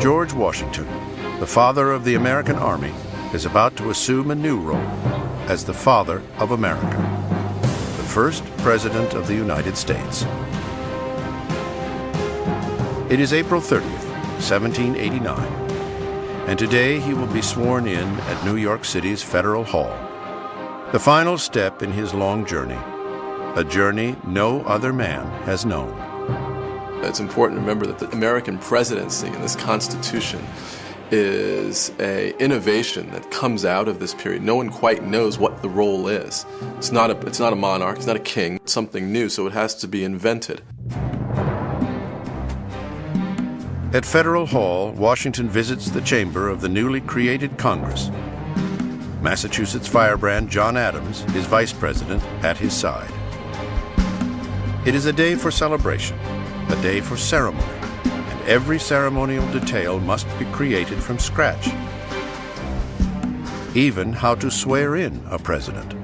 George Washington, the father of the American Army, is about to assume a new role as the father of America, the first president of the United States. It is April 30th, 1789, and today he will be sworn in at New York City's Federal Hall, the final step in his long journey, a journey no other man has known. It's important to remember that the American presidency and this Constitution is an innovation that comes out of this period. No one quite knows what the role is. It's not a monarch, it's not a king, it's something new, so it has to be invented. At Federal Hall, Washington visits the chamber of the newly created Congress. Massachusetts firebrand John Adams is vice president at his side. It is a day for celebration, a day for ceremony, and every ceremonial detail must be created from scratch. Even how to swear in a president.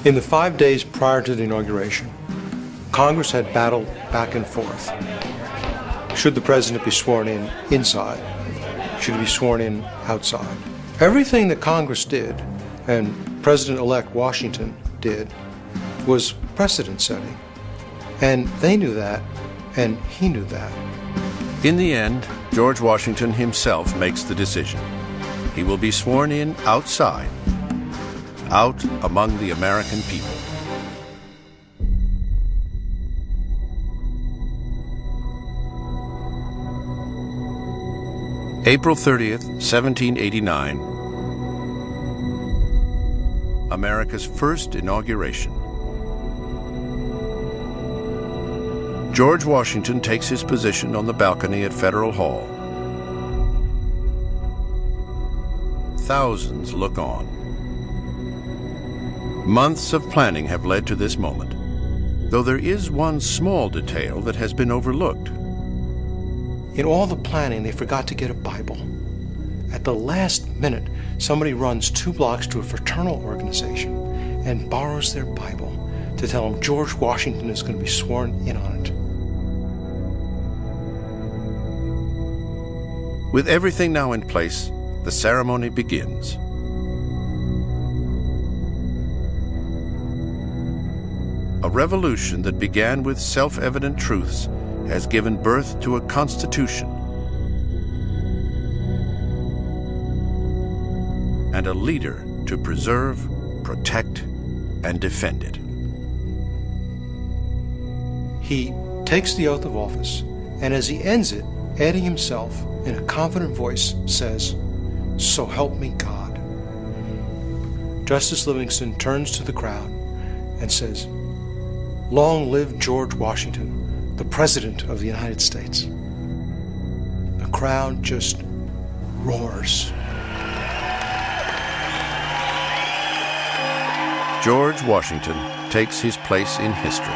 In the 5 days prior to the inauguration, Congress had battled back and forth. Should the president be sworn in inside? Should he be sworn in outside? Everything that Congress did and President-elect Washington did was precedent setting. And they knew that, and he knew that. In the end, George Washington himself makes the decision. He will be sworn in outside, out among the American people. April 30th, 1789, America's first inauguration. George Washington takes his position on the balcony at Federal Hall. Thousands look on. Months of planning have led to this moment, though there is one small detail that has been overlooked. In all the planning, they forgot to get a Bible. At the last minute, somebody runs 2 blocks to a fraternal organization and borrows their Bible to tell them George Washington is going to be sworn in on it. With everything now in place, the ceremony begins. A revolution that began with self-evident truths has given birth to a constitution and a leader to preserve, protect, and defend it. He takes the oath of office, and as he ends it, adding himself in a confident voice, says, "So help me God." Justice Livingston turns to the crowd and says, "Long live George Washington, the President of the United States." The crowd just roars. George Washington takes his place in history.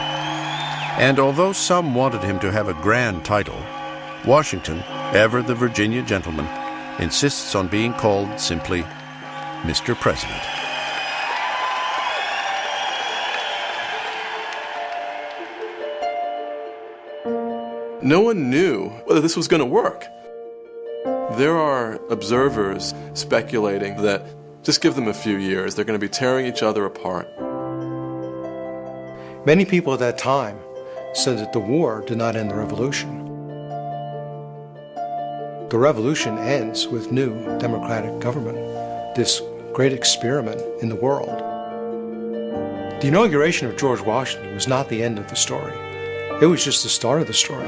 And although some wanted him to have a grand title, Washington, ever the Virginia gentleman, insists on being called simply Mr. President. No one knew whether this was going to work. There are observers speculating that just give them a few years, they're going to be tearing each other apart. Many people at that time said that the war did not end the revolution. The revolution ends with new democratic government, this great experiment in the world. The inauguration of George Washington was not the end of the story. It was just the start of the story.